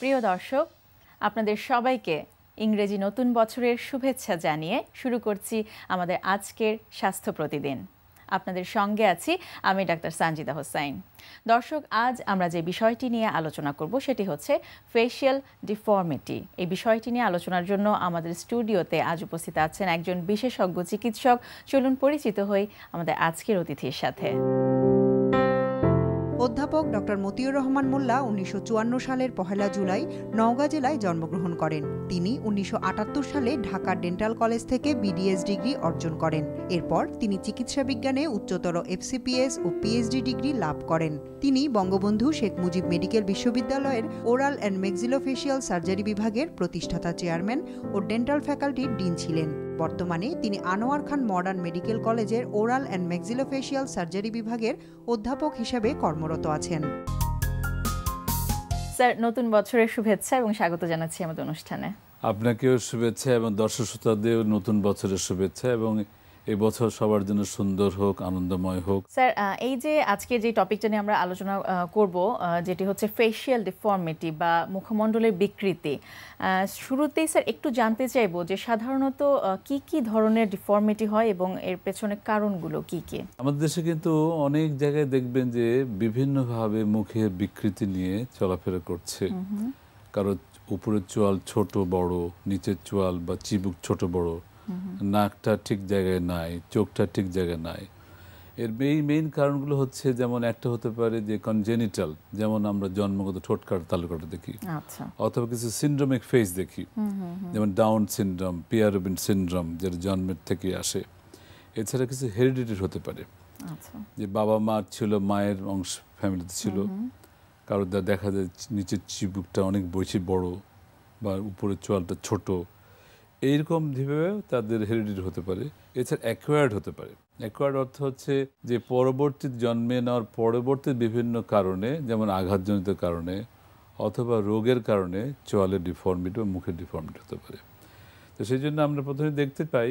প্রিয় দর্শক, আপনাদের সবাইকে ইংরেজি নতুন বছরের শুভেচ্ছা জানিয়ে শুরু করছি আমাদের আজকের স্বাস্থ্য প্রতিদিন। আপনাদের সঙ্গে আছি আমি ডাক্তার সানজিদা হোসাইন। দর্শক, আজ আমরা যে বিষয়টি নিয়ে আলোচনা করব সেটি হচ্ছে ফেশিয়াল ডিফর্মিটি। এই বিষয়টি নিয়ে আলোচনার জন্য আমাদের স্টুডিওতে আজ উপস্থিত আছেন একজন বিশেষজ্ঞ চিকিৎসক। চলুন পরিচিত হই আমাদের আজকের অতিথির সাথে। অধ্যাপক ডক্টর মতিউর রহমান মোল্লা ১৯৫৪ সালের ১ জুলাই নওগাঁ জেলায় জন্মগ্রহণ করেন। তিনি ১৯৭৮ সালে ঢাকা ডেন্টাল কলেজ থেকে বিডিএস ডিগ্রি অর্জন করেন। এরপর তিনি চিকিৎসা বিজ্ঞানে উচ্চতর এফসিপিএস ও পিএইচডি ডিগ্রি লাভ করেন। তিনি বঙ্গবন্ধু শেখ মুজিব মেডিকেল বিশ্ববিদ্যালয়ের ওরাল অ্যান্ড ম্যাক্সিলোফেশিয়াল সার্জারি বিভাগের প্রতিষ্ঠাতা চেয়ারম্যান ও ডেন্টাল ফ্যাকাল্টির ডিন ছিলেন। বর্তমানে তিনি আনোয়ার খান মডার্ন মেডিকেল কলেজের ওরাল অ্যান্ড ম্যাক্সিলোফেশিয়াল সার্জারি বিভাগের অধ্যাপক হিসেবে কর্মরত আছেন। স্যার, নতুন বছরের শুভেচ্ছা এবং স্বাগত জানাচ্ছি আমাদের অনুষ্ঠানে। আপনাকেও শুভেচ্ছা এবং দর্শক শ্রোতাদেরও নতুন বছরের শুভেচ্ছা এবং এই বছর সবার জন্য সুন্দর হোক, আনন্দময় হোক। স্যার, এই যে আজকে যে টপিকটা নিয়ে আমরা আলোচনা করব, যেটি হচ্ছে ফেশিয়াল ডিফর্মিটি বা মুখমণ্ডলের বিকৃতি, শুরুতেই স্যার একটু জানতে চাইবো যে সাধারণত কি কি ধরনের ডিফর্মিটি হয় এবং এর পেছনে কারণগুলো কি কি? আমাদের দেশে কিন্তু অনেক জায়গায় দেখবেন যে বিভিন্নভাবে মুখের বিকৃতি নিয়ে চলাফেরা করছে। কারো উপরের চোয়াল ছোট বড়, নিচের চোয়াল বা চিবুক ছোট বড়, নাকটা ঠিক জায়গায় নাই, চোখটা ঠিক জায়গায় নাই। এর মেইন কারণগুলো হচ্ছে, যেমন একটা হতে পারে যে কনজেনিটাল, যেমন আমরা জন্মগত ঠোঁটকাটা তালুকাটা দেখি, অথবা কিছু সিন্ড্রোমিক ফেস দেখি, যেমন ডাউন সিনড্রোম, পিয়ারোবিন সিনড্রোম, যেটা জন্মের থেকে আসে। এছাড়া কিছু হেরিডিটির হতে পারে, যে বাবা মার ছিল, মায়ের অংশ ফ্যামিলিতে ছিল, কারো দেখা যায় নিচের চিবুকটা অনেক বেশি বড় বা উপরের চোয়ালটা ছোট। এইরকম ভাবে তাদের হেরিডিটি হতে পারে। এছাড়া অ্যাকোয়ার্ড হতে পারে। অ্যাকোয়ার্ড অর্থ হচ্ছে যে পরবর্তী জন্মে নেওয়ার পরবর্তী বিভিন্ন কারণে, যেমন আঘাতজনিত কারণে অথবা রোগের কারণে চোয়ালের ডিফর্মিটি বা মুখের ডিফর্মিটি হতে পারে। তো সেই জন্য আমরা প্রথমে দেখতে পাই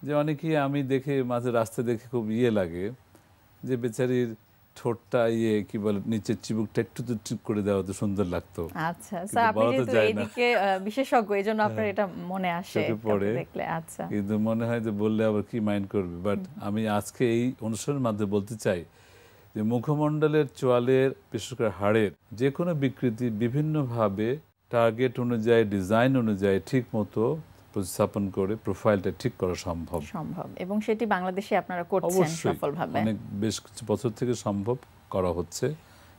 যে অনেকেই, আমি দেখে মাঝে রাস্তা দেখে খুব লাগে যে বেচারির ঠোঁটটা কি বলে, নিচের চিবুকটা একটু তো ঠিক করে দেওয়া তো সুন্দর লাগতো। আচ্ছা স্যার, আপনি যেহেতু এইদিকে বিশেষজ্ঞ, এইজন্য আপনার এটা মনে আসে দেখলে। আচ্ছা, কিন্তু মনে হয় যে বললে আবার কি মাইন্ড করবে, বাট আমি আজকে এই অনুষ্ঠানের মাধ্যমে বলতে চাই যে মুখমণ্ডলের চোয়ালের, বিশেষ করে হাড়ের যে কোনো বিকৃতি বিভিন্নভাবে টার্গেট অনুযায়ী, ডিজাইন অনুযায়ী ঠিক মতো প্রতিস্থাপন করে প্রোফাইলটা ঠিক করা সম্ভব এবং সেটি বাংলাদেশে আপনারা করছেন সফলভাবে। অনেক বেশ কিছু বছর থেকে সম্ভব করা হচ্ছে।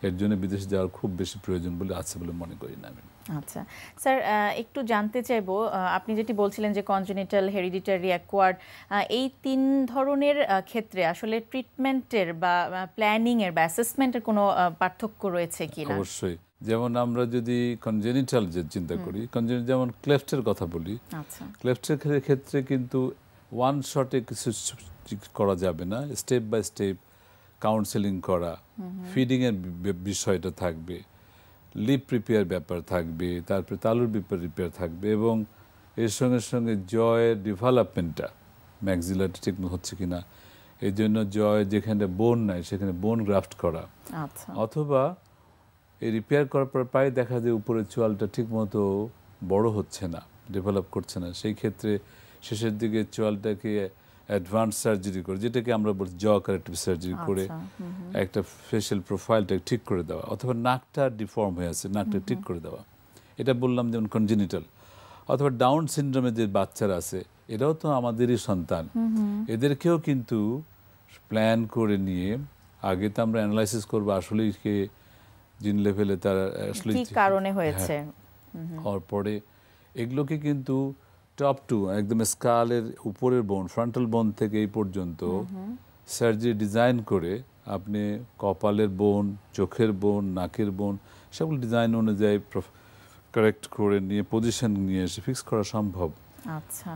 এর জন্য বিদেশে যাওয়ার খুব বেশি প্রয়োজন বলে আছে বলে মনে করি না আমি। আচ্ছা স্যার, একটু জানতে চাইবো, আপনি যেটি বলছিলেন যে কনজেনিটাল, হেরিডিটারি, অ্যাকোয়ার্ড, এই তিন ধরনের ক্ষেত্রে আসলে ট্রিটমেন্টের বা প্ল্যানিংয়ের বা অ্যাসেসমেন্টের কোনো পার্থক্য রয়েছে কিনা? অবশ্যই। যেমন আমরা যদি কনজেনিটাল যে চিন্তা করি, যেমন ক্লেফটের কথা বলি, ক্লেফটের ক্ষেত্রে কিন্তু ওয়ান শটে কিছু করা যাবে না। স্টেপ বাই স্টেপ কাউন্সেলিং করা, ফিডিংয়ের বিষয়টা থাকবে, লিপ রিপেয়ার ব্যাপার থাকবে, তারপরে তালুর রিপেয়ার থাকবে, এবং এর সঙ্গে সঙ্গে জয়ের ডেভেলপমেন্টটা, ম্যাক্সিলারটা ঠিক হচ্ছে কিনা, এই জন্য জয় যেখানে বোন নাই সেখানে বোন গ্রাফট করা, অথবা এই রিপেয়ার করার পর প্রায় দেখা যায় উপরের চোয়ালটা ঠিক মতো বড় হচ্ছে না, ডেভেলপ করছে না। সেই ক্ষেত্রে শেষের দিকে চোয়ালটাকে অ্যাডভান্স সার্জারি করে, যেটাকে আমরা বলি জ কারেক্টিভ সার্জারি করে একটা ফেশিয়াল প্রোফাইলটা ঠিক করে দেওয়া, অথবা নাকটা ডিফর্ম হয়ে আছে, নাকটা ঠিক করে দেওয়া। এটা বললাম যেমন কনজেনিটাল। অথবা ডাউন সিনড্রোমে যে বাচ্চারা আছে, এরাও তো আমাদেরই সন্তান। এদেরকেও কিন্তু প্ল্যান করে নিয়ে আগে তো আমরা অ্যানালাইসিস করবো আসলেই কে জিন লেভেলে তার আসলে কি কারণে হয়েছে, হওয়ার পরে এগুলোকে কিন্তু টপ টু একদম স্কালের উপরের বোন, ফ্রন্টাল বোন থেকে এই পর্যন্ত সার্জারি ডিজাইন করে আপনি কপালের বোন, চোখের বোন, নাকের বোন সবগুলো ডিজাইন অনুযায়ী কারেক্ট করে নিয়ে পজিশন নিয়ে এসে ফিক্স করা সম্ভব। আচ্ছা,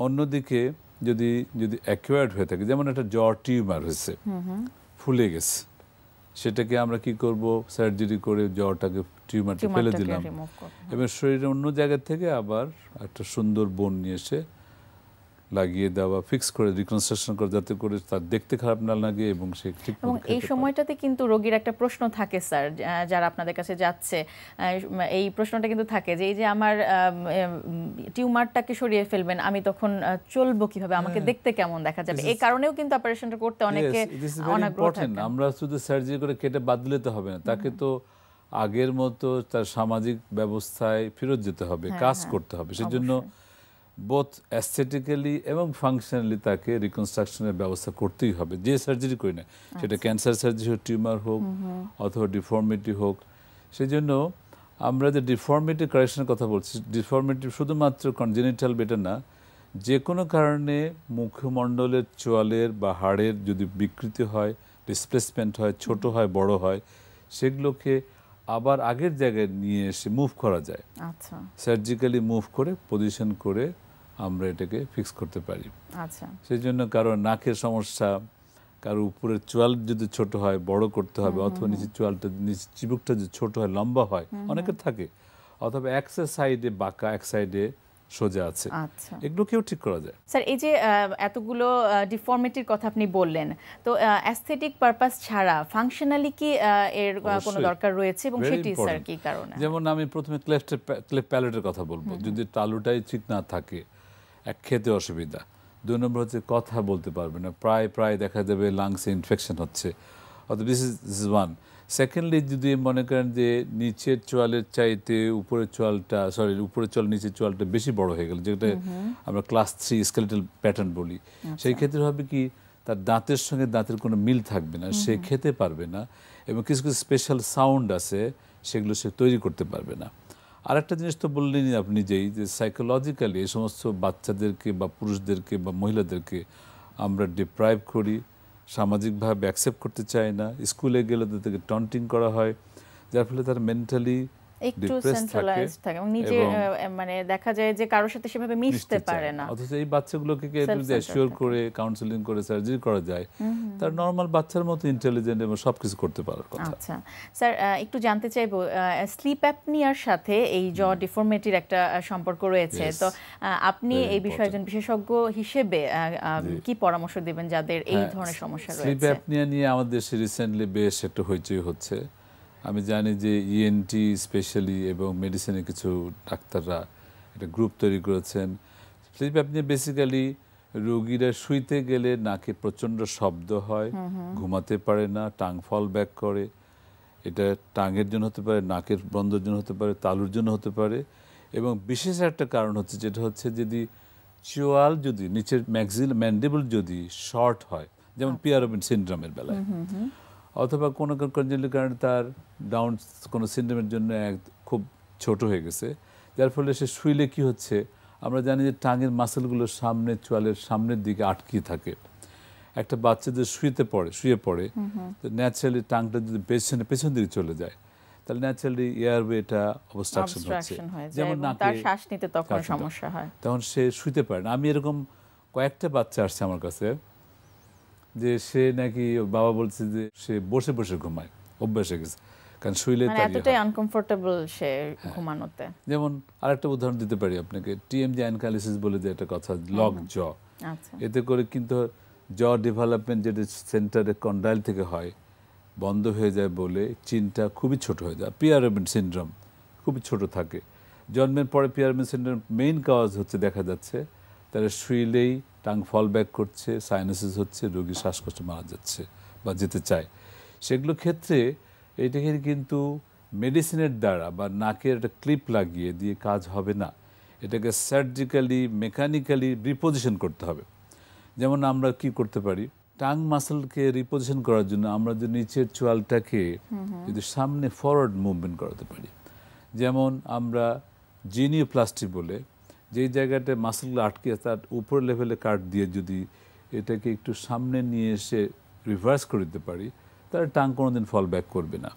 অন্যদিকে যদি অ্যাকোয়ার্ড হয়ে থাকে, যেমন একটা জ টিউমার হয়েছে, ফুলে গেছে, সেটাকে আমরা কি করব, সার্জারি করে জ্বরটাকে, টিউমারটা ফেলে দিলাম, এবং শরীরের অন্য জায়গা থেকে আবার একটা সুন্দর বোন নিয়ে এসে লাগিয়ে দেওয়া, ফিক্স করে রিকনস্ট্রাকশন করে, যাতে করে তার দেখতে খারাপ না লাগে এবং সে ঠিক এবং এই সময়টাতে কিন্তু রোগীর একটা প্রশ্ন থাকে স্যার, যারা আপনাদের কাছে যাচ্ছে এই প্রশ্নটা কিন্তু থাকে যে এই যে আমার টিউমারটাকে সরিয়ে ফেলবেন, আমি তখন চলবো কিভাবে, আমাকে দেখতে কেমন দেখা যাবে, এই কারণেও কিন্তু অপারেশনটা করতে অনেকে অনাগ্রহ থাকে। আমরা শুধু সার্জারি করে কেটে বাদ দিলে তো হবে না, তাকে তো আগের মতো তার সামাজিক ব্যবস্থায় ফেরত যেতে হবে, কাজ করতে হবে। সেজন্য বোথ অ্যাস্থেটিক্যালি এবং ফাংশনালি তাকে রিকনস্ট্রাকশনের ব্যবস্থা করতেই হবে, যে সার্জারি করি না, সেটা ক্যান্সার সার্জারি হোক, টিউমার হোক অথবা ডিফর্মিটি হোক। সেই জন্য আমরা যে ডিফর্মিটি কারেকশনের কথা বলছি, ডিফর্মিটি শুধুমাত্র কনজেনিটাল বেটা না, যে কোনো কারণে মুখমণ্ডলের চোয়ালের বা হাড়ের যদি বিকৃতি হয়, ডিসপ্লেসমেন্ট হয়, ছোট হয়, বড় হয়, সেগুলোকে আবার আগের জায়গায় নিয়ে এসে মুভ করা যায়। আচ্ছা, সার্জিক্যালি মুভ করে পজিশন করে আমরা এটাকে ফিক্স করতে পারি। আচ্ছা, সেই জন্য কারো নাকের সমস্যা, কারো উপরের চোয়াল যদি ছোট হয় বড় করতে হবে, অথবা নিচের চোয়ালটা, নিচের চিবুকটা যদি ছোট হয় লম্বা হয়, অনেকের থাকে, অথবা এক সাইডে বাঁকা এক সাইডে সোজা আছে, আচ্ছা, এগুলো কেউ ঠিক করা যায়। স্যার এই যে এতগুলো ডিফর্মিটির কথা আপনি বললেন, তো অ্যাস্থেটিক পারপাস ছাড়া ফাংশনালি কি এর কোনো দরকার রয়েছে, এবং সেটি স্যার কি কারণে? যেমন আমি প্রথমে ক্লেফট প্যালেটের কথা বলবো। যদি তালুটাই ঠিক না থাকে, এক খেতে অসুবিধা, 2 নম্বর হচ্ছে কথা বলতে পারবে না, প্রায় দেখা যাবে লাংসে ইনফেকশন হচ্ছে, অথবা দিস ইজ ওয়ান। সেকেন্ডলি যদি মনে করেন যে নিচের চোয়ালের চাইতে উপরের চোয়ালটা, উপরের চোয়াল নিচের চোয়ালটা বেশি বড় হয়ে গেল, যেটা আমরা ক্লাস 3 স্কেলেটাল প্যাটার্ন বলি, সেই ক্ষেত্রে হবে কি তার দাঁতের সঙ্গে দাঁতের কোনো মিল থাকবে না, সে খেতে পারবে না, এবং কিছু কিছু স্পেশাল সাউন্ড আছে সেগুলো সে তৈরি করতে পারবে না। আর একটা জিনিস তো বললেনই আপনি, যেই যে সাইকোলজিক্যালি এই সমস্ত বাচ্চাদেরকে বা পুরুষদেরকে বা মহিলাদেরকে আমরা ডিপ্রাইভ করি, সামাজিকভাবে অ্যাকসেপ্ট করতে চায় না, স্কুলে গেলে তাদেরকে টন্টিং করা হয়, যার ফলে তার মেন্টালি একটু সেন্ট্রালাইজ থাকে এবং নিজে মানে দেখা যায় যে কারোর সাথে সেভাবে মিশতে পারে না। অথচ এই বাচ্চাগুলোকে যদি অ্যাসিওর করে কাউন্সেলিং করে সার্জারি করা যায়, তার নরমাল বাচ্চার মতো ইন্টেলিজেন্ট এবং সবকিছু করতে পারার কথা। আচ্ছা স্যার, একটু জানতে চাইবো, স্লিপ অ্যাপনিয়ার সাথে এই জ ডিফর্মিটির একটা সম্পর্ক রয়েছে, তো আপনি এই বিষয়ে একজন বিশেষজ্ঞ হিসেবে কি পরামর্শ দিবেন যাদের এই ধরনের সমস্যা রয়েছে? স্লিপ অ্যাপনিয়া নিয়ে আমাদের দেশে রিসেন্টলি বেশ একটা হইচই হচ্ছে। আমি জানি যে ইএনটি স্পেশালি এবং মেডিসিনের কিছু ডাক্তাররা একটা গ্রুপ তৈরি করেছেন। স্লিপ অ্যাপনিয়া বেসিক্যালি রোগীরা শুইতে গেলে নাকে প্রচণ্ড শব্দ হয়, ঘুমাতে পারে না, টাং ফল ব্যাক করে। এটা টাঙের জন্য হতে পারে, নাকের বন্ধের জন্য হতে পারে, তালুর জন্য হতে পারে, এবং বিশেষ একটা কারণ হচ্ছে যেটা হচ্ছে যদি চোয়াল যদি নিচের ম্যান্ডিবল যদি শর্ট হয়, যেমন পিয়ারোবিন সিনড্রোমের বেলায়, অথবা কোনো কনজেনিটাল কারণে তার ডাউন কোনো সিনড্রোমের জন্য খুব ছোট হয়ে গেছে, যার ফলে সে শুইলে কি হচ্ছে, আমরা জানি যে টাঙের মাসেলগুলো সামনে চোয়ালের সামনের দিকে আটকিয়ে থাকে। একটা বাচ্চা যদি শুয়ে পড়ে তো ন্যাচারালি টাংটা যদি পেছন দিকে চলে যায়, তাহলে ন্যাচারালি এয়ারওয়েটা অবস্ট্রাকশন হচ্ছে, যেমন নাকে শ্বাস নিতে তখন সমস্যা হয়, তখন সে শুইতে পারে না। আমি এরকম কয়েকটা বাচ্চা আসছে আমার কাছে, যে সে নাকি বাবা বলছে যে সে বসে বসে ঘুমায়, অভ্যাস হয়ে গেছে, কারণ শুইলে তার এতটাই আনকমফোর্টেবল সে ঘুমানোতে। যেমন আরেকটা উদাহরণ দিতে পারি আপনাকে, টিএমজি অ্যানকালিসিস বলে যে একটা কথা, লক জ, এতে করে কিন্তু জ ডেভেলপমেন্ট যেটা সেন্টারে কন্ডাইল থেকে হয় বন্ধ হয়ে যায় বলে চিনটা খুবই ছোট হয়ে যায়। পিয়ারোবিন সিনড্রোম খুবই ছোট থাকে। জন্মের পরে পিয়ারোবিন সিনড্রোম মেইন কজ হচ্ছে দেখা যাচ্ছে তারা শুইলেই টাং ফল ব্যাক করছে, সাইনাসিস হচ্ছে, রোগী শ্বাসকষ্ট মারা যাচ্ছে বা যেতে চায়। সেগুলো ক্ষেত্রে এটাকে কিন্তু মেডিসিনের দ্বারা বা নাকের একটা ক্লিপ লাগিয়ে দিয়ে কাজ হবে না, এটাকে সার্জিক্যালি মেকানিক্যালি রিপোজিশন করতে হবে। যেমন আমরা কি করতে পারি, টাং মাসলকে রিপোজিশন করার জন্য আমরা যে নিচের চোয়ালটাকে যদি সামনে ফরওয়ার্ড মুভমেন্ট করাতে পারি, যেমন আমরা জিনিওপ্লাস্টি বলে যেই জায়গাটা মাসলগুলো আটকে তার উপর লেভেলে কাট দিয়ে যদি এটাকে একটু সামনে নিয়ে এসে রিভার্স করে দিতে পারি, তাহলে টাং কোনোদিন ফল ব্যাক করবে না।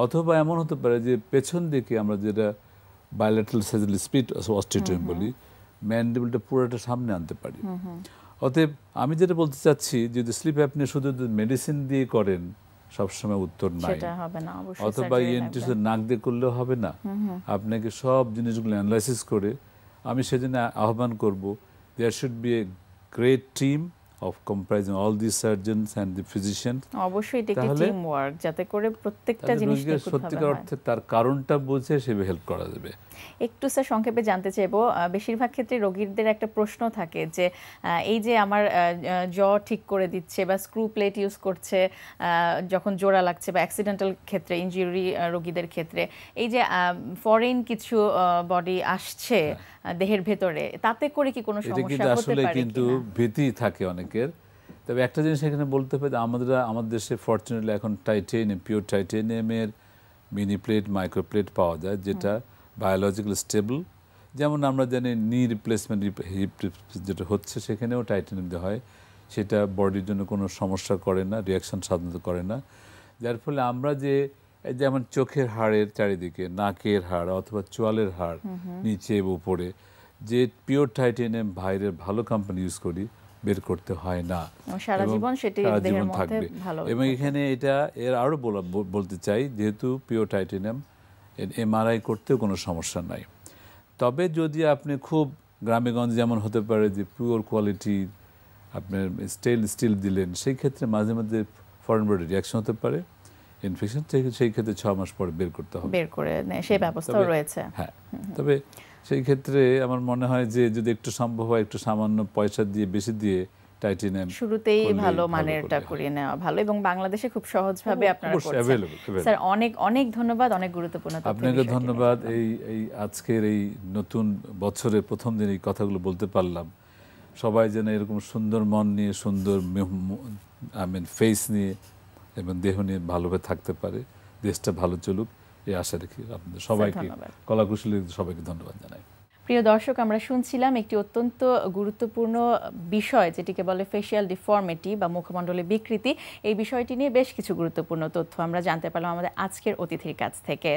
অথবা এমন হতে পারে যে পেছন দিকে আমরা যেটা বায়োল্যাটারাল সেজাল স্পিড অস্টিটিউম বলি, ম্যান্ডিবলটা পুরোটা সামনে আনতে পারি। অতএব আমি যেটা বলতে চাচ্ছি, যদি স্লিপ অ্যাপনিয়া শুধু মেডিসিন দিয়ে করেন সবসময় উত্তর নাই, অথবা ইএনটি শুধু নাক দিয়ে করলেও হবে না, আপনাকে সব জিনিসগুলো অ্যানালাইসিস করে, আমি সেজন্য আহ্বান করব there should be a great team of comprising all these surgeons and the physicians, অবশ্যই এটা একটি টিম ওয়ার্ক, যাতে করে প্রত্যেকটা জিনিস নিখুঁতভাবে হয়। সত্যিকার অর্থে তার কারণটা বুঝে সেভাবে হেল্প করা যাবে। একটু স্যার সংক্ষেপে জানতে চাইবো, বেশিরভাগ ক্ষেত্রে রোগীদের একটা প্রশ্ন থাকে যে এই যে আমার জ ঠিক করে দিচ্ছে বা স্ক্রু প্লেট ইউজ করছে যখন জোড়া লাগছে, বা অ্যাক্সিডেন্টাল ক্ষেত্রে, ইনজুরি রোগীদের ক্ষেত্রে, এই যে ফরেন কিছু বডি আসছে দেহের ভেতরে, তাতে করে কি কোনো সমস্যা হতে পারে? কিন্তু ভীতি থাকে অনেকের। তবে একটা জিনিস এখানে বলতে পারি, আমাদের দেশে ফরচুনেটলি এখন টাইটেনিয়াম, পিওর টাইটেনিয়ামের মিনি প্লেট, মাইক্রো প্লেট পাওয়া যায়, যেটা বায়োলজিক্যাল স্টেবল। যেমন আমরা জানি নি রিপ্লেসমেন্ট, হিপ যেটা হচ্ছে সেখানেও টাইটেনিয়াম দেওয়া হয়, সেটা বডির জন্য কোনো সমস্যা করে না, রিয়াকশন সাধারণত করে না। যার ফলে আমরা যে যেমন চোখের হাড়ের চারিদিকে, নাকের হাড় অথবা চোয়ালের হাড় নিচে উপরে যে পিওর টাইটেনিয়াম বাইরের ভালো কোম্পানি ইউজ করি, বের করতে হয় না, সারা জীবন সেটি দেহের মধ্যে ভালো। এবং এখানে এটা এর আরও বলতে চাই, যেহেতু পিওর টাইটেনিয়াম এমআরআই করতেও কোনো সমস্যা নাই। তবে যদি আপনি খুব গ্রামেগঞ্জে যেমন হতে পারে যে পিওর কোয়ালিটি আপনার স্টিল দিলেন, সেই ক্ষেত্রে মাঝে মাঝে ফরেন বডি রিয়াকশন হতে পারে, ইনফেকশন, সেই ক্ষেত্রে 6 মাস পরে বের করতে হবে, বের করে সেই ব্যবস্থাও রয়েছে। হ্যাঁ, তবে সেই ক্ষেত্রে আমার মনে হয় যে যদি একটু সম্ভব হয়, একটু সামান্য পয়সা দিয়ে, বেশি দিয়ে টাইটেনিয়াম শুরুতেই ভালো মানেরটা করিয়ে নেওয়া ভালো, এবং বাংলাদেশে খুব সহজভাবে আপনারা করছেন। স্যার অনেক অনেক ধন্যবাদ, অনেক গুরুত্বপূর্ণ তথ্য। আপনাকে ধন্যবাদ। এই আজকের এই নতুন বছরের প্রথম দিন এই কথাগুলো বলতে পারলাম। সবাই যেন এরকম সুন্দর মন নিয়ে, সুন্দর ফেস নিয়ে এবং দেহ নিয়ে ভালোভাবে থাকতে পারে, দেশটা ভালো চলুক, এই আশা রেখে আপনাদের সবাইকে, কলাকুশলী সবাইকে ধন্যবাদ জানাই। প্রিয় দর্শক, আমরা শুনছিলাম একটি অত্যন্ত গুরুত্বপূর্ণ বিষয়, যেটিকে বলে ফেশিয়াল ডিফর্মিটি বা মুখমণ্ডলের বিকৃতি। এই বিষয়টি নিয়ে বেশ কিছু গুরুত্বপূর্ণ তথ্য আমরা জানতে পারলাম আমাদের আজকের অতিথির কাছ থেকে।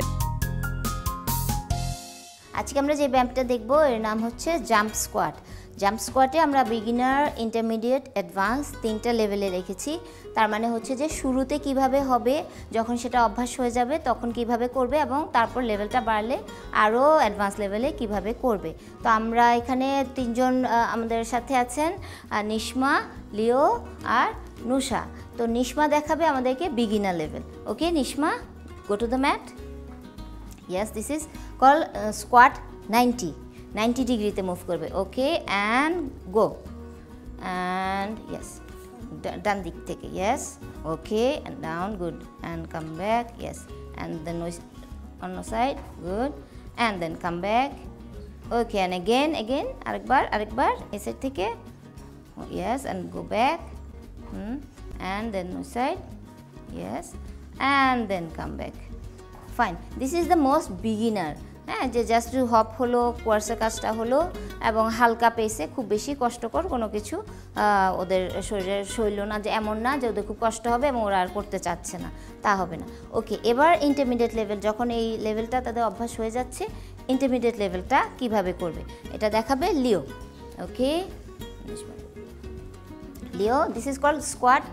আজকে আমরা যে ব্যায়ামটা দেখব এর নাম হচ্ছে জাম্প স্কোয়াট। জাম্প স্কোয়াটে আমরা বিগিনার, ইন্টারমিডিয়েট, অ্যাডভান্স 3টা লেভেলে রেখেছি। তার মানে হচ্ছে যে শুরুতে কিভাবে হবে, যখন সেটা অভ্যাস হয়ে যাবে তখন কিভাবে করবে, এবং তারপর লেভেলটা বাড়লে আরও অ্যাডভান্স লেভেলে কিভাবে করবে। তো আমরা এখানে 3 জন আমাদের সাথে আছেন, নিশমা, লিও আর নুশা। তো নিশমা দেখাবে আমাদেরকে beginner level. Okay Nishma, go to the mat. Yes, this is called squat 90 ডিগ্রিতে মুভ করবে। Okay, and go, and yes, ডান দিক থেকে, yes, okay, and down, good, and come back, yes, and then অন্য side, good, and then come back, okay, and again, আরেকবার এই side থেকে, yes, and go back, and then no side, yes, and then come back. Fine, this is the most beginner. হ্যাঁ, যে just hop হলো, কোয়ার্সের কাজটা হলো, এবং হালকা পেসে, খুব বেশি কষ্টকর কোনো কিছু ওদের শরীর না, যে এমন না যে ওদের খুব কষ্ট হবে এবং ওরা আর করতে চাচ্ছে না, তা হবে না। ওকে, এবার ইন্টারমিডিয়েট লেভেল, যখন এই লেভেলটা তাদের অভ্যাস হয়ে যাচ্ছে, ইন্টারমিডিয়েট লেভেলটা কিভাবে করবে এটা দেখাবে Leo. Okay Leo, this is called squat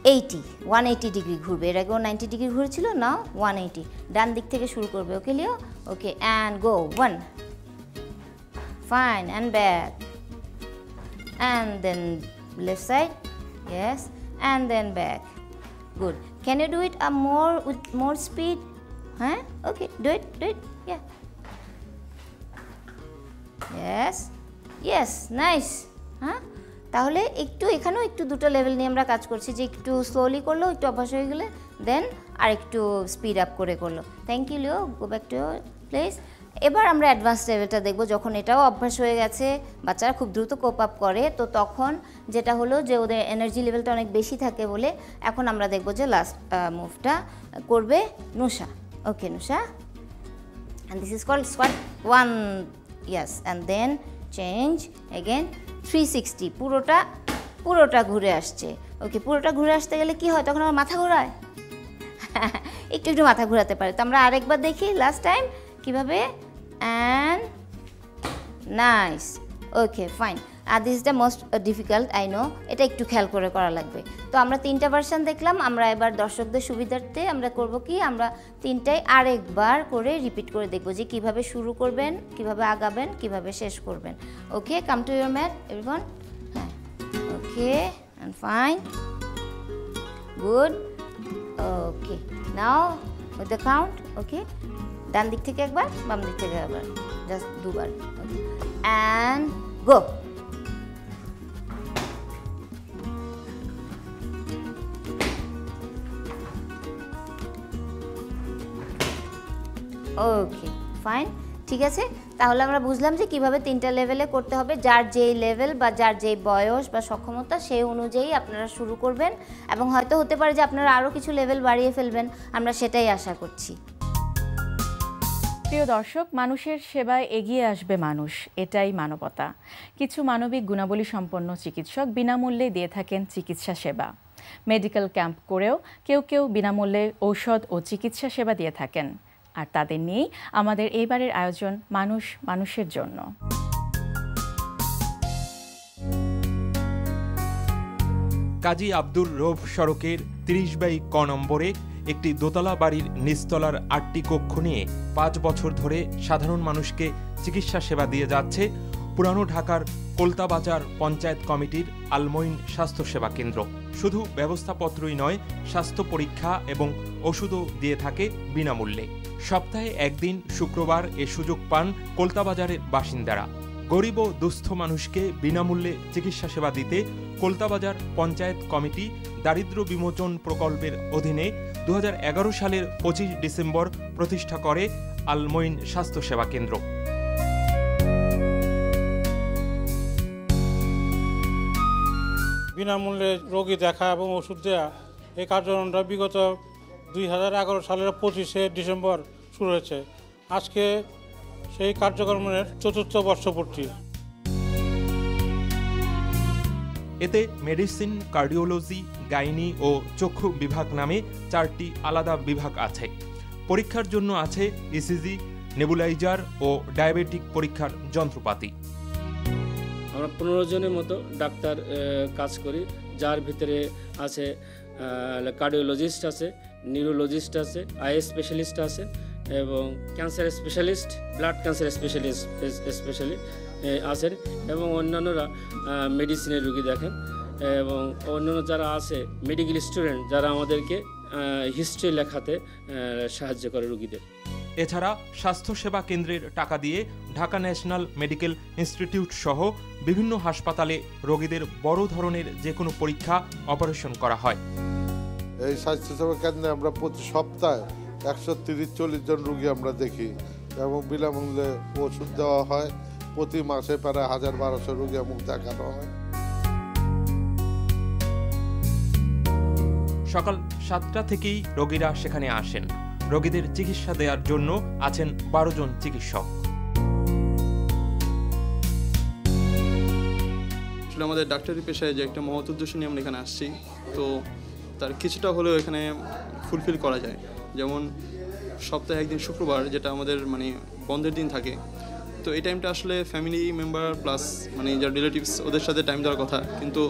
180 degree ঘুরবে। এর আগেও 90 ডিগ্রি ঘুরেছিল, না 180। ডান দিক থেকে শুরু করবে। Okay Leo, okay, and go, 1, fine, and back, and then left side, yes, and then back, good. Can you do it with more speed? হ্যাঁ, okay, do it, yes, nice. হ্যাঁ, তাহলে একটু এখানেও একটু 2টা লেভেল নিয়ে আমরা কাজ করছি, যে একটু স্লোলি করলো, একটু অভ্যাস হয়ে গেলে দেন আর একটু স্পিড আপ করে করলো। Thank you Leo, go back to place. এবার আমরা অ্যাডভান্স লেভেলটা দেখবো, যখন এটাও অভ্যাস হয়ে গেছে, বাচ্চারা খুব দ্রুত কোপ আপ করে, তো তখন যেটা হলো যে ওদের এনার্জি লেভেলটা অনেক বেশি থাকে বলে এখন আমরা দেখবো যে লাস্ট মুভটা করবে Nusha. Okay Nusha, and this is called squat 1, yes, and then change again 360, পুরোটা ঘুরে আসছে। ওকে, পুরোটা ঘুরে আসতে গেলে কি হয়, তখন আমার মাথা ঘোরায়, একটু মাথা ঘোরাতে পারে। তো আমরা আরেকবার দেখি লাস্ট টাইম কীভাবে, and nice, okay fine. This is the most difficult, I know. এটা একটু খেয়াল করে করা লাগবে। তো আমরা 3টা ভার্সন দেখলাম। আমরা এবার দর্শকদের সুবিধার্থে আমরা করব কি, আমরা 3টাই আরেকবার করে রিপিট করে দেখব যে কিভাবে শুরু করবেন, কিভাবে আগাবেন, কিভাবে শেষ করবেন। Okay, come to your mat everyone. হ্যাঁ, okay and fine, good. Okay, now with the count. Okay, ডান দিক থেকে একবার, বাম দিক থেকে একবার, জাস্ট দুবার। ওকে, অ্যান্ড গো। ওকে, ফাইন, ঠিক আছে। তাহলে আমরা বুঝলাম যে কিভাবে 3টা লেভেলে করতে হবে। যার যেই লেভেল বা যার যেই বয়স বা সক্ষমতা সেই অনুযায়ী আপনারা শুরু করবেন, এবং হয়তো হতে পারে যে আপনারা আরও কিছু লেভেল বাড়িয়ে ফেলবেন, আমরা সেটাই আশা করছি। প্রিয় দর্শক, মানুষের সেবায় এগিয়ে আসবে মানুষ, এটাই মানবতা। কিছু মানবিক গুণাবলী সম্পন্ন চিকিৎসক বিনামূল্যে দিয়ে থাকেন চিকিৎসা সেবা। মেডিকেল ক্যাম্প করেও কেউ কেউ বিনামূল্যে ঔষধ ও চিকিৎসা সেবা দিয়ে থাকেন। আর তাদের নিয়েই আমাদের এইবারের আয়োজন মানুষ মানুষের জন্য। কাজী আব্দুর রৌফ সড়কের 30/ক নম্বরে একটি দোতলা বাড়ির নিচতলার 8টি কক্ষ নিয়ে 5 বছর ধরে সাধারণ মানুষকে চিকিৎসা সেবা দিয়ে যাচ্ছে পুরানো ঢাকার কলতাবাজার পঞ্চায়েত কমিটির আলমইন স্বাস্থ্যসেবা কেন্দ্র। শুধু ব্যবস্থাপত্রই নয়, স্বাস্থ্য পরীক্ষা এবং ওষুধও দিয়ে থাকে বিনামূল্যে। সপ্তাহে একদিন শুক্রবার এ সুযোগ পান কলতাবাজারের বাসিন্দারা। গরিব ও দুস্থ মানুষকে বিনামূল্যে চিকিৎসা সেবা দিতে কলতাবাজার পঞ্চায়েত কমিটি দারিদ্র বিমোচন প্রকল্পের অধীনে 2011 সালের 25 ডিসেম্বর প্রতিষ্ঠা করে আলমইন স্বাস্থ্যসেবা কেন্দ্র। বিনামূল্যে রোগী দেখা এবং ওষুধ দেওয়া, এই কার্যক্রমটা বিগত 2011 সালের 25 ডিসেম্বর শুরু হয়েছে। আজকে সেই কার্যক্রমের 4র্থ বর্ষপূর্তি। এতে মেডিসিন, কার্ডিওলজি, গাইনি ও চক্ষু বিভাগ নামে 4টি আলাদা বিভাগ আছে। পরীক্ষার জন্য আছে ইসিজি, নেবুলাইজার ও ডায়াবেটিক পরীক্ষার যন্ত্রপাতি। আমরা 15 জনের মতো ডাক্তার কাজ করি, যার ভিতরে আছে কার্ডিওলজিস্ট আছে, নিউরোলজিস্ট আছে, আই স্পেশালিস্ট আছে এবং cancer specialist, blood cancer specialist আছেন এবং অন্যান্যরা মেডিসিনের রোগী দেখেন এবং অন্যান্য যারা আছে মেডিকেল স্টুডেন্ট যারা আমাদেরকে হিস্ট্রি লেখাতে সাহায্য করে রোগীদের। এছাড়া স্বাস্থ্যসেবা কেন্দ্রের টাকা দিয়ে ঢাকা ন্যাশনাল মেডিকেল ইনস্টিটিউট সহ বিভিন্ন হাসপাতালে রোগীদের বড় ধরনের যে কোনো পরীক্ষা, অপারেশন করা হয়। এই স্বাস্থ্যসেবা কেন্দ্রে আমরা প্রতি সপ্তাহে 130-40 জন রোগী আমরা দেখি এবং বিনামূল্যে ওষুধ দেওয়া হয়। প্রতি মাসে প্রায় 1000-1200 রোগী এবং দেখানো হয়। সকাল 7টা থেকেই রোগীরা সেখানে আসেন। রোগীদের চিকিৎসা দেওয়ার জন্য আছেন 12 জন চিকিৎসক। আসলে আমাদের ডাক্তারি পেশায় যে একটা মহৎ উদ্দেশ্য নিয়ে আমরা এখানে আসছি, তো তার কিছুটা হলেও এখানে ফুলফিল করা যায়। যেমন সপ্তাহে একদিন শুক্রবার, যেটা আমাদের বন্ধের দিন থাকে, তো এই টাইমটা আসলে ফ্যামিলি মেম্বার প্লাস যারা রিলেটিভস ওদের সাথে টাইম দেওয়ার কথা, কিন্তু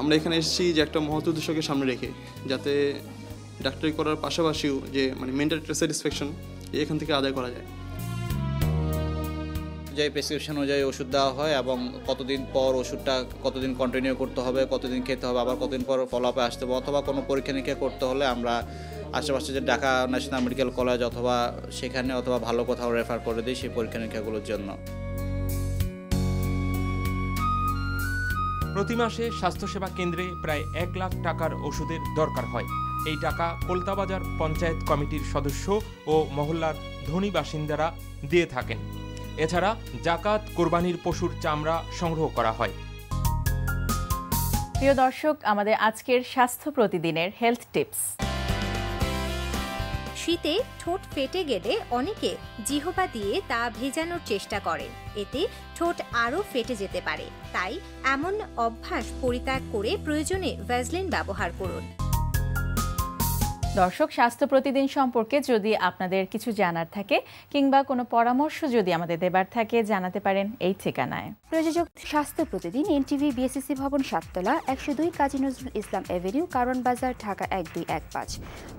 আমরা এখানে এসেছি যে একটা মহৎ উদ্দেশ্যকে সামনে রেখে, যাতে ডাক্তারি করার পাশাপাশিও যে মেন্টাল স্যাটিসফ্যাকশন এখান থেকে আদায় করা যায়। যে প্রেসক্রিপশন অনুযায়ী ওষুধ দেওয়া হয় এবং কতদিন পর ওষুধটা কতদিন কন্টিনিউ করতে হবে, কতদিন খেতে হবে, আবার কতদিন পর ফলো আপে আসতে হবে, অথবা কোনো পরীক্ষা নিরীক্ষা করতে হলে আমরা আশেপাশে যে ঢাকা ন্যাশনাল মেডিকেল কলেজ অথবা সেখানে অথবা ভালো কোথাও রেফার করে দিই সেই পরীক্ষা নিরীক্ষাগুলোর জন্য। প্রতি মাসে স্বাস্থ্যসেবা কেন্দ্রে প্রায় 1 লাখ টাকার ওষুধের দরকার হয়। এই টাকা কলতাবাজার পঞ্চায়েত কমিটির সদস্য ও মহল্লার ধনী বাসিন্দারা দিয়ে থাকেন। এছাড়া জাকাত, কোরবানির পশুর চামড়া সংগ্রহ করা হয়। প্রিয় দর্শক, আমাদের আজকের স্বাস্থ্য প্রতিদিনের হেলথ টিপস। শীতে ঠোঁট ফেটে গেলে অনেকে জিহবা দিয়ে তা ভেজানোর চেষ্টা করেন, এতে ঠোঁট আরও ফেটে যেতে পারে। তাই এমন অভ্যাস পরিত্যাগ করে প্রয়োজনে ভ্যাসলিন ব্যবহার করুন। দর্শক, স্বাস্থ্য প্রতিদিন সম্পর্কে যদি আপনাদের কিছু জানার থাকে কিংবা কোনো পরামর্শ যদি আমাদের দেবার থাকে জানাতে পারেন এই ঠিকানায়। প্রযোজক স্বাস্থ্য প্রতিদিন, এনটিভি, বিএসসি ভবন, 7তলা, 102 কাজী নজরুল ইসলাম এভিনিউ, কারণ বাজার, ঢাকা 1215।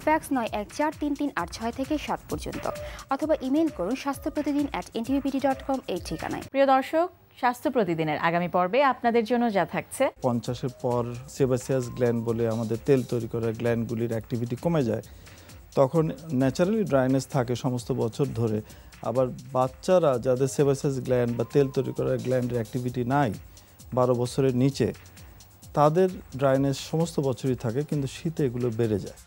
ফ্যাক্স 91433386 থেকে 7 পর্যন্ত, অথবা ইমেল করুন স্বাস্থ্যপ্রতিদিন@ntvpd.com এই ঠিকানায়। প্রিয় দর্শক, স্বাস্থ্য প্রতিদিনের আগামী পর্বে আপনাদের জন্য যা থাকছে। 50-এর পর সেবাসিয়াস গ্ল্যান্ড বলে আমাদের তেল তৈরি করার গ্ল্যান্ডগুলির অ্যাক্টিভিটি কমে যায়, তখন ন্যাচারালি ড্রাইনেস থাকে সমস্ত বছর ধরে। আবার বাচ্চারা যাদের সেবাসিয়াস গ্ল্যান্ড বা তেল তৈরি করার গ্ল্যান্ডের অ্যাক্টিভিটি নাই 12 বছরের নিচে, তাদের ড্রাইনেস সমস্ত বছরই থাকে, কিন্তু শীতে এগুলো বেড়ে যায়।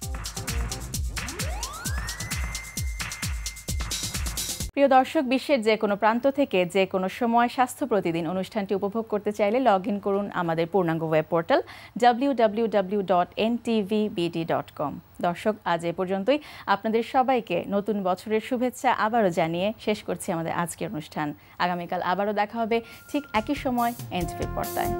প্রিয় দর্শক, বিশ্বের যে কোনো প্রান্ত থেকে যে কোনো সময় স্বাস্থ্য প্রতিদিন অনুষ্ঠানটি উপভোগ করতে চাইলে লগ ইন করুন আমাদের পূর্ণাঙ্গ ওয়েব পোর্টাল www.ntvbd.com। দর্শক, আজ এ পর্যন্তই। আপনাদের সবাইকে নতুন বছরের শুভেচ্ছা আবারও জানিয়ে শেষ করছি আমাদের আজকের অনুষ্ঠান। আগামীকাল আবারও দেখা হবে ঠিক একই সময় এনটিভির পর্দায়।